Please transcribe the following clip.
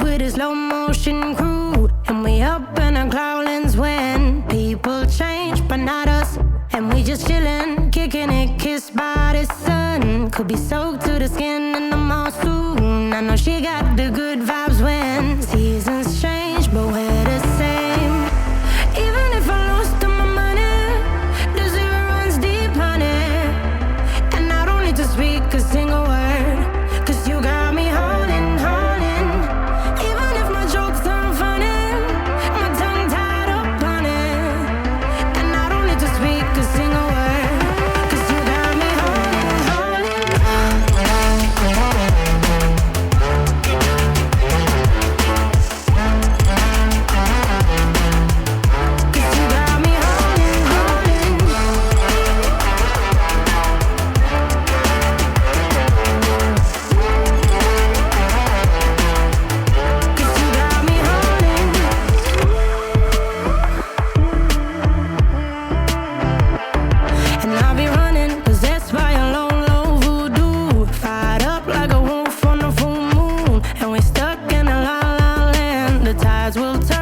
with a slow motion crew, and we up in our growlings when people change, but not us. And we just chillin', kicking it, kissed by the sun. Could be soaked to the skin in the mall soon. I know she got the good vibes when seasons change, but we're the same. Even if I lost all my money, the zero runs deep, honey. And I don't need to speak a single word, 'cause you got me holding, holding. Even if my jokes aren't funny, my tongue tied up on it. And I don't need to speak a single word, 'cause you got me holding, holding. 'Cause you got me holding, holding. 'Cause you got me holding. And I'll be running, possessed by a low, low voodoo. Fired up like a wolf on a full moon, and we're stuck in a la la land. The tides will turn.